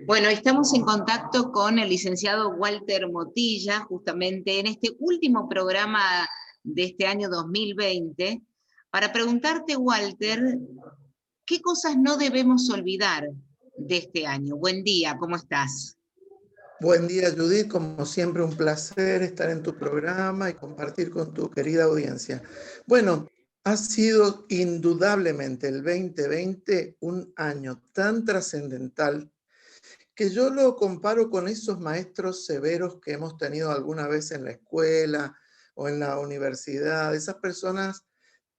Bueno, estamos en contacto con el licenciado Walter Motilla, justamente en este último programa de este año 2020, para preguntarte, Walter, ¿qué cosas no debemos olvidar de este año? Buen día, ¿cómo estás? Buen día, Judith. Como siempre, un placer estar en tu programa y compartir con tu querida audiencia. Bueno, ha sido indudablemente el 2020 un año tan trascendental que yo lo comparo con esos maestros severos que hemos tenido alguna vez en la escuela o en la universidad, esas personas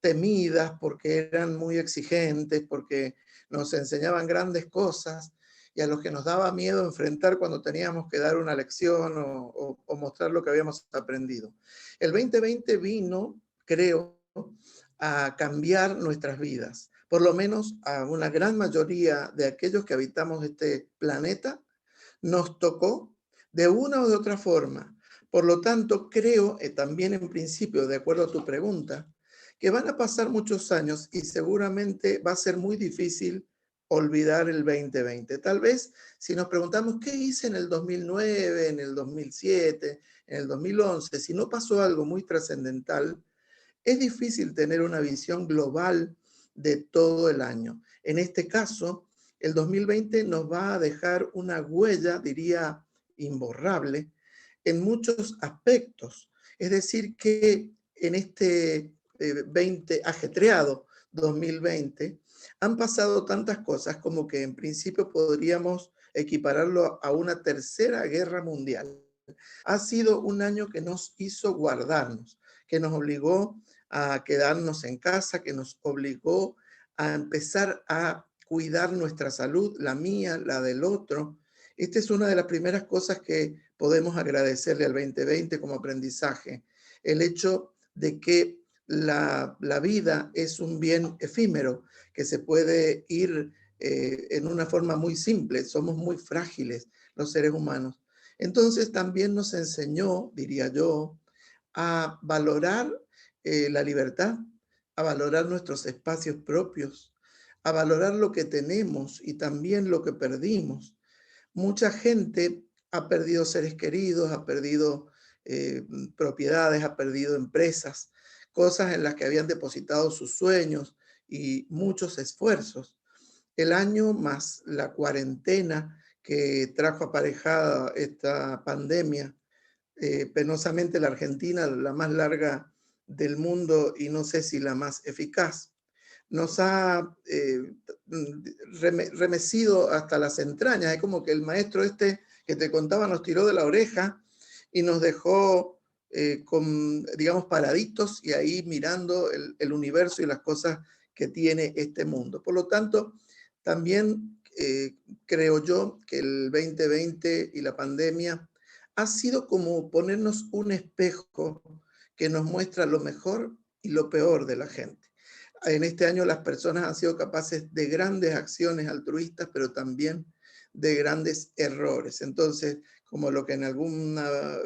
temidas porque eran muy exigentes, porque nos enseñaban grandes cosas y a los que nos daba miedo enfrentar cuando teníamos que dar una lección o mostrar lo que habíamos aprendido. El 2020 vino, creo, a cambiar nuestras vidas. Por lo menos a una gran mayoría de aquellos que habitamos este planeta, nos tocó de una o de otra forma. Por lo tanto, creo, también en principio, de acuerdo a tu pregunta, que van a pasar muchos años y seguramente va a ser muy difícil olvidar el 2020. Tal vez si nos preguntamos qué hice en el 2009, en el 2007, en el 2011, si no pasó algo muy trascendental, es difícil tener una visión global de todo el año. En este caso, el 2020 nos va a dejar una huella, diría, imborrable en muchos aspectos. Es decir, que en este 20 ajetreado 2020 han pasado tantas cosas como que en principio podríamos equipararlo a una tercera guerra mundial. Ha sido un año que nos hizo guardarnos, que nos obligó a quedarnos en casa, que nos obligó a empezar a cuidar nuestra salud, la mía, la del otro. Esta es una de las primeras cosas que podemos agradecerle al 2020 como aprendizaje, el hecho de que la vida es un bien efímero, que se puede ir en una forma muy simple, somos muy frágiles los seres humanos. Entonces también nos enseñó, diría yo, a valorar la libertad, a valorar nuestros espacios propios, a valorar lo que tenemos y también lo que perdimos. Mucha gente ha perdido seres queridos, ha perdido propiedades, ha perdido empresas, cosas en las que habían depositado sus sueños y muchos esfuerzos. El año más la cuarentena que trajo aparejada esta pandemia, penosamente la Argentina, la más larga del mundo y no sé si la más eficaz, nos ha remecido hasta las entrañas. Es como que el maestro este que te contaba nos tiró de la oreja y nos dejó con, digamos, paraditos y ahí mirando el universo y las cosas que tiene este mundo. Por lo tanto, también creo yo que el 2020 y la pandemia ha sido como ponernos un espejo que nos muestra lo mejor y lo peor de la gente. En este año las personas han sido capaces de grandes acciones altruistas, pero también de grandes errores. Entonces, como lo que en algún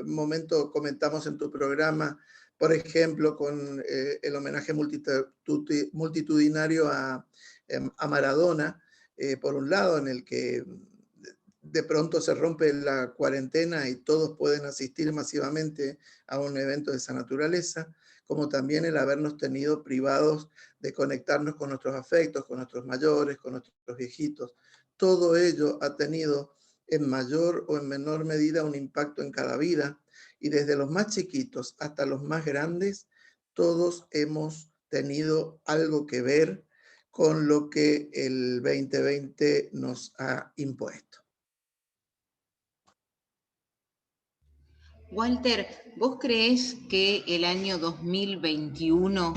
momento comentamos en tu programa, por ejemplo, con el homenaje multitudinario a Maradona, por un lado, en el que de pronto se rompe la cuarentena y todos pueden asistir masivamente a un evento de esa naturaleza, como también el habernos tenido privados de conectarnos con nuestros afectos, con nuestros mayores, con nuestros viejitos. Todo ello ha tenido en mayor o en menor medida un impacto en cada vida y desde los más chiquitos hasta los más grandes, todos hemos tenido algo que ver con lo que el 2020 nos ha impuesto. Walter, ¿vos creés que el año 2021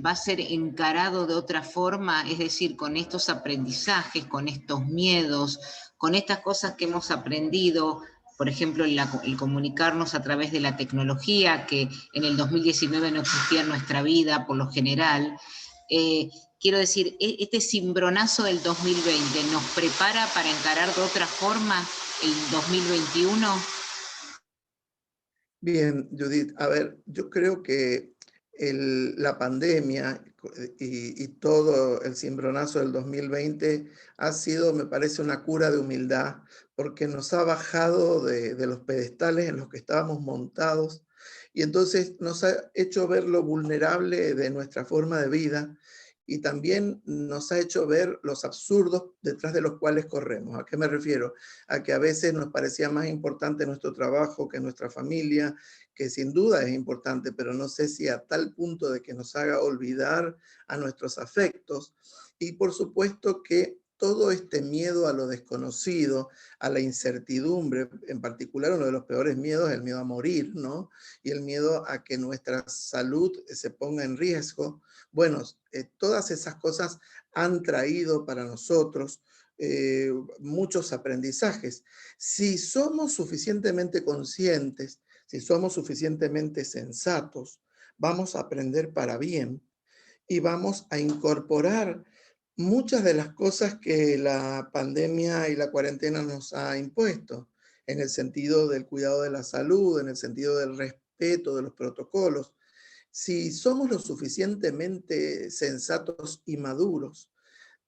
va a ser encarado de otra forma? Es decir, con estos aprendizajes, con estos miedos, con estas cosas que hemos aprendido, por ejemplo, el comunicarnos a través de la tecnología, que en el 2019 no existía en nuestra vida por lo general. Quiero decir, este cimbronazo del 2020 nos prepara para encarar de otra forma el 2021. Bien, Judith, a ver, yo creo que la pandemia y todo el cimbronazo del 2020 ha sido, me parece, una cura de humildad, porque nos ha bajado de los pedestales en los que estábamos montados y entonces nos ha hecho ver lo vulnerable de nuestra forma de vida y también nos ha hecho ver los absurdos detrás de los cuales corremos. ¿A qué me refiero? A que a veces nos parecía más importante nuestro trabajo que nuestra familia, que sin duda es importante, pero no sé si a tal punto de que nos haga olvidar a nuestros afectos. Y por supuesto que todo este miedo a lo desconocido, a la incertidumbre, en particular uno de los peores miedos es el miedo a morir, ¿no? Y el miedo a que nuestra salud se ponga en riesgo. Bueno, todas esas cosas han traído para nosotros muchos aprendizajes. Si somos suficientemente conscientes, si somos suficientemente sensatos, vamos a aprender para bien y vamos a incorporar muchas de las cosas que la pandemia y la cuarentena nos ha impuesto, en el sentido del cuidado de la salud, en el sentido del respeto de los protocolos. Si somos lo suficientemente sensatos y maduros,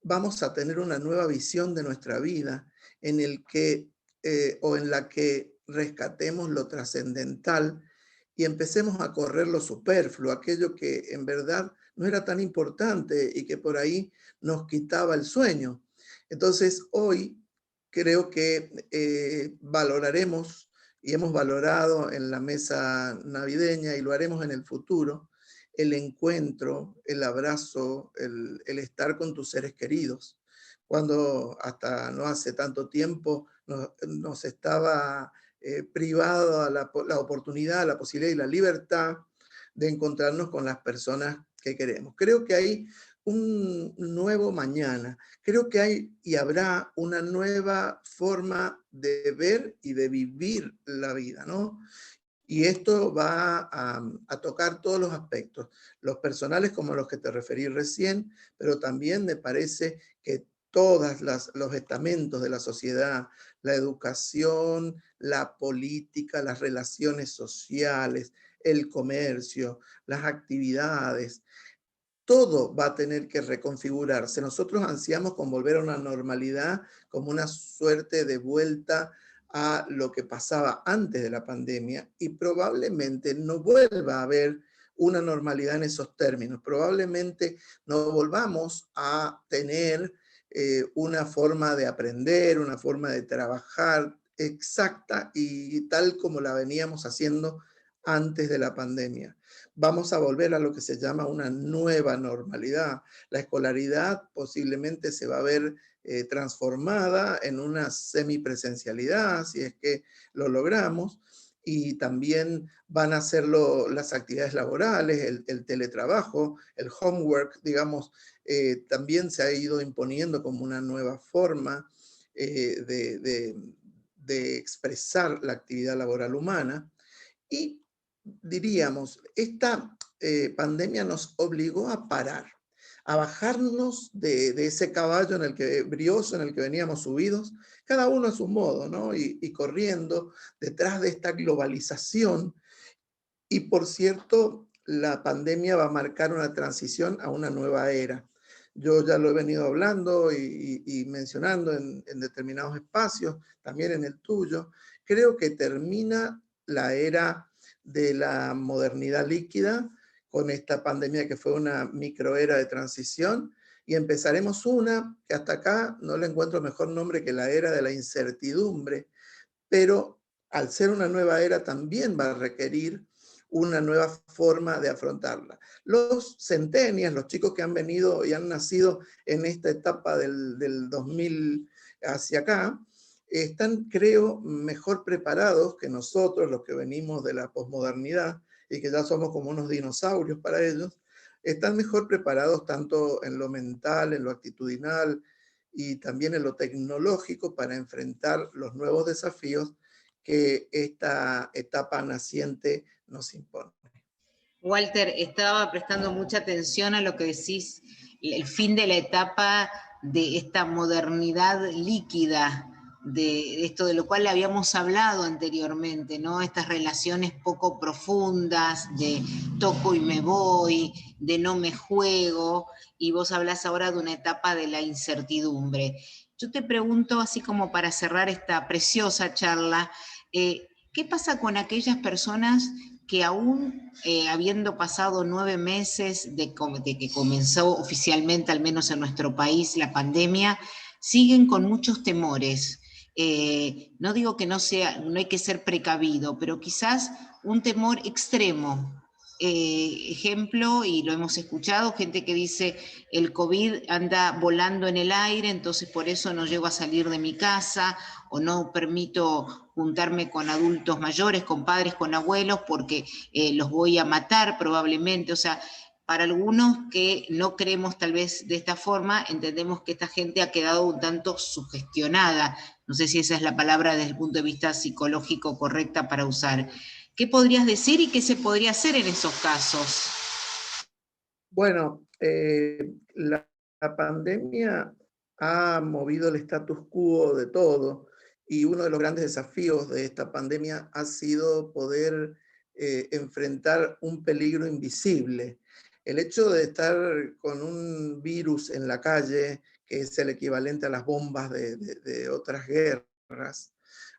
vamos a tener una nueva visión de nuestra vida en el que o en la que rescatemos lo trascendental y empecemos a correr lo superfluo, aquello que en verdad no era tan importante y que por ahí nos quitaba el sueño. Entonces, hoy creo que valoraremos y hemos valorado en la mesa navideña y lo haremos en el futuro, el encuentro, el abrazo, el estar con tus seres queridos. Cuando hasta no hace tanto tiempo nos estaba privado la oportunidad, la posibilidad y la libertad de encontrarnos con las personas que queremos. Creo que hay un nuevo mañana, creo que hay y habrá una nueva forma de ver y de vivir la vida, ¿no? Y esto va a tocar todos los aspectos, los personales como los que te referí recién, pero también me parece que todos los estamentos de la sociedad, la educación, la política, las relaciones sociales, el comercio, las actividades, todo va a tener que reconfigurarse. Nosotros ansiamos con volver a una normalidad como una suerte de vuelta a lo que pasaba antes de la pandemia y probablemente no vuelva a haber una normalidad en esos términos. Probablemente no volvamos a tener una forma de aprender, una forma de trabajar exacta y tal como la veníamos haciendo antes de la pandemia. Vamos a volver a lo que se llama una nueva normalidad. La escolaridad posiblemente se va a ver transformada en una semipresencialidad, si es que lo logramos, y también van a hacerlo las actividades laborales, el teletrabajo, el homework, digamos, también se ha ido imponiendo como una nueva forma de expresar la actividad laboral humana. Y diríamos, esta pandemia nos obligó a parar, a bajarnos de ese caballo en el que, brioso en el que veníamos subidos, cada uno a su modo, ¿no? Y corriendo detrás de esta globalización. Y por cierto, la pandemia va a marcar una transición a una nueva era. Yo ya lo he venido hablando y mencionando en determinados espacios, también en el tuyo. Creo que termina la era de la modernidad líquida con esta pandemia que fue una microera de transición y empezaremos una que hasta acá no le encuentro mejor nombre que la era de la incertidumbre, pero al ser una nueva era también va a requerir una nueva forma de afrontarla. Los centennials, los chicos que han venido y han nacido en esta etapa del 2000 hacia acá, están, creo, mejor preparados que nosotros, los que venimos de la posmodernidad y que ya somos como unos dinosaurios para ellos, están mejor preparados tanto en lo mental, en lo actitudinal y también en lo tecnológico para enfrentar los nuevos desafíos que esta etapa naciente nos impone. Walter, estaba prestando mucha atención a lo que decís, el fin de la etapa de esta modernidad líquida, de esto de lo cual habíamos hablado anteriormente, ¿no? Estas relaciones poco profundas, de toco y me voy, de no me juego, y vos hablas ahora de una etapa de la incertidumbre. Yo te pregunto, así como para cerrar esta preciosa charla, ¿qué pasa con aquellas personas que aún habiendo pasado 9 meses de que comenzó oficialmente, al menos en nuestro país, la pandemia, siguen con muchos temores? No digo que no hay que ser precavido, pero quizás un temor extremo. Ejemplo, y lo hemos escuchado, gente que dice el COVID anda volando en el aire, entonces por eso no llego a salir de mi casa, o no permito juntarme con adultos mayores, con padres, con abuelos, porque los voy a matar probablemente. O sea, para algunos que no creemos tal vez de esta forma, entendemos que esta gente ha quedado un tanto sugestionada. No sé si esa es la palabra desde el punto de vista psicológico correcta para usar. ¿Qué podrías decir y qué se podría hacer en esos casos? Bueno, la pandemia ha movido el status quo de todo y uno de los grandes desafíos de esta pandemia ha sido poder enfrentar un peligro invisible. El hecho de estar con un virus en la calle, que es el equivalente a las bombas de otras guerras,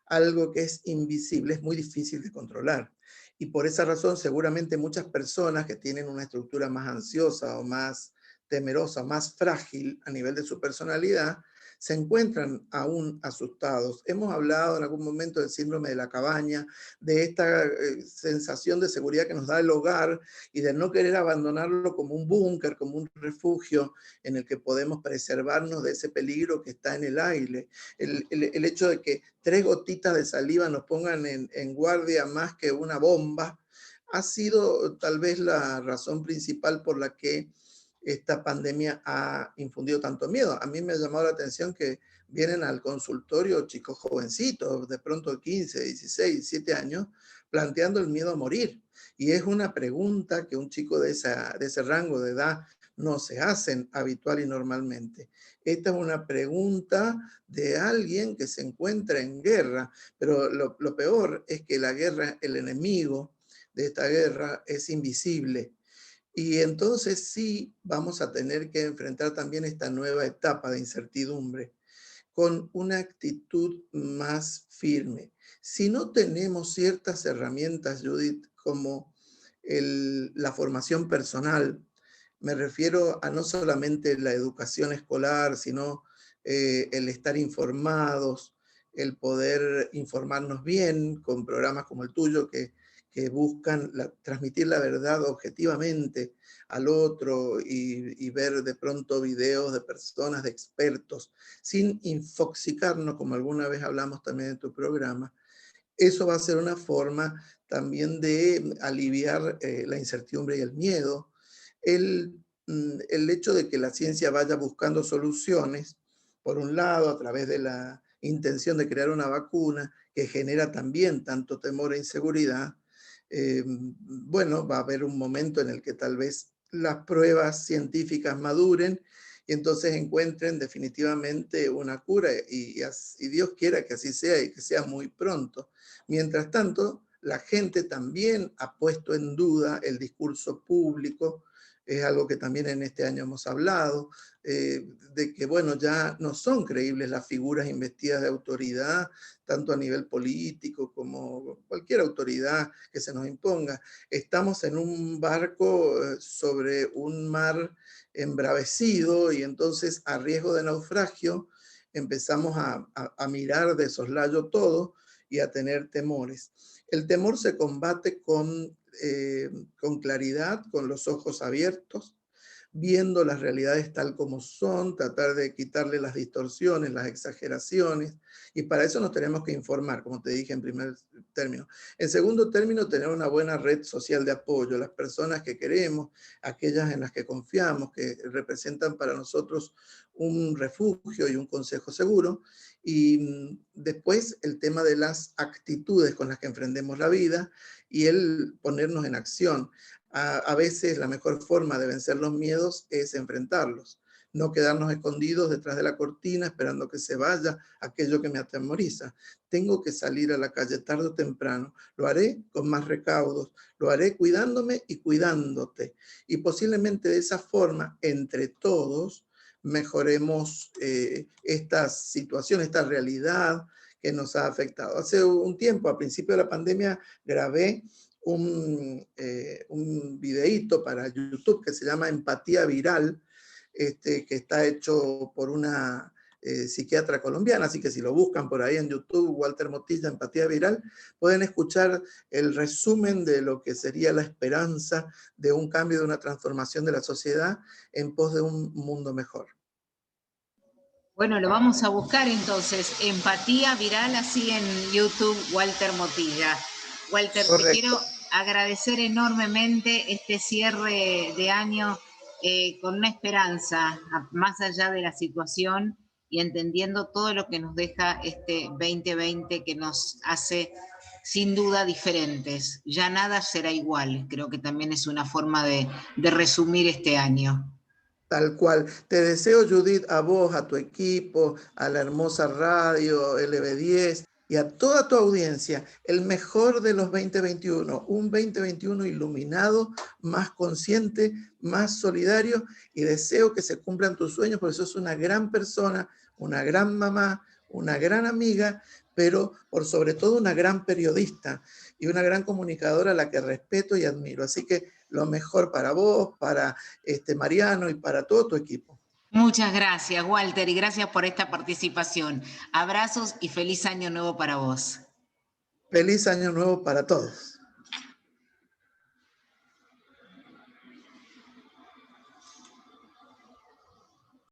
algo que es invisible, es muy difícil de controlar. Y por esa razón, seguramente muchas personas que tienen una estructura más ansiosa o más temerosa, más frágil a nivel de su personalidad, se encuentran aún asustados. Hemos hablado en algún momento del síndrome de la cabaña, de esta sensación de seguridad que nos da el hogar y de no querer abandonarlo como un búnker, como un refugio en el que podemos preservarnos de ese peligro que está en el aire. El hecho de que 3 gotitas de saliva nos pongan en guardia más que una bomba, ha sido tal vez la razón principal por la que esta pandemia ha infundido tanto miedo. A mí me ha llamado la atención que vienen al consultorio chicos jovencitos, de pronto 15, 16, 17 años, planteando el miedo a morir. Y es una pregunta que un chico de ese rango de edad no se hacen habitual y normalmente. Esta es una pregunta de alguien que se encuentra en guerra, pero lo peor es que la guerra, el enemigo de esta guerra es invisible. Y entonces sí vamos a tener que enfrentar también esta nueva etapa de incertidumbre con una actitud más firme. Si no tenemos ciertas herramientas, Judith, como la formación personal, me refiero a no solamente la educación escolar, sino el estar informados, el poder informarnos bien con programas como el tuyo que buscan transmitir la verdad objetivamente al otro y ver de pronto videos de personas, de expertos, sin infoxicarnos, como alguna vez hablamos también en tu programa. Eso va a ser una forma también de aliviar la incertidumbre y el miedo. El hecho de que la ciencia vaya buscando soluciones, por un lado, a través de la intención de crear una vacuna, que genera también tanto temor e inseguridad, bueno, va a haber un momento en el que tal vez las pruebas científicas maduren y entonces encuentren definitivamente una cura y Dios quiera que así sea y que sea muy pronto. Mientras tanto, la gente también ha puesto en duda el discurso público, es algo que también en este año hemos hablado, de que, bueno, ya no son creíbles las figuras investidas de autoridad, tanto a nivel político como cualquier autoridad que se nos imponga. Estamos en un barco sobre un mar embravecido y entonces a riesgo de naufragio empezamos a mirar de soslayo todo y a tener temores. El temor se combate con claridad, con los ojos abiertos, viendo las realidades tal como son, tratar de quitarle las distorsiones, las exageraciones, y para eso nos tenemos que informar, como te dije en primer término. En segundo término, tener una buena red social de apoyo, las personas que queremos, aquellas en las que confiamos, que representan para nosotros un refugio y un consejo seguro, y después el tema de las actitudes con las que enfrentemos la vida y el ponernos en acción. A veces la mejor forma de vencer los miedos es enfrentarlos, no quedarnos escondidos detrás de la cortina esperando que se vaya aquello que me atemoriza. Tengo que salir a la calle tarde o temprano. Lo haré con más recaudos, lo haré cuidándome y cuidándote. Y posiblemente de esa forma, entre todos, mejoremos esta situación, esta realidad que nos ha afectado. Hace un tiempo, a principio de la pandemia, grabé un videíto para YouTube que se llama Empatía Viral, que está hecho por una psiquiatra colombiana, así que si lo buscan por ahí en YouTube, Walter Motilla, Empatía Viral, pueden escuchar el resumen de lo que sería la esperanza de un cambio, de una transformación de la sociedad en pos de un mundo mejor. Bueno, lo vamos a buscar entonces, Empatía Viral, así en YouTube, Walter Motilla. Walter, Correcto. te quiero agradecer enormemente este cierre de año con una esperanza, más allá de la situación y entendiendo todo lo que nos deja este 2020 que nos hace sin duda diferentes. Ya nada será igual, creo que también es una forma de resumir este año. Tal cual. Te deseo, Judith, a vos, a tu equipo, a la hermosa radio LB10 y a toda tu audiencia, el mejor de los 2021, un 2021 iluminado, más consciente, más solidario, y deseo que se cumplan tus sueños, porque sos una gran persona, una gran mamá, una gran amiga, pero por sobre todo una gran periodista y una gran comunicadora a la que respeto y admiro. Así que lo mejor para vos, para Mariano y para todo tu equipo. Muchas gracias, Walter, y gracias por esta participación. Abrazos y feliz año nuevo para vos. Feliz año nuevo para todos.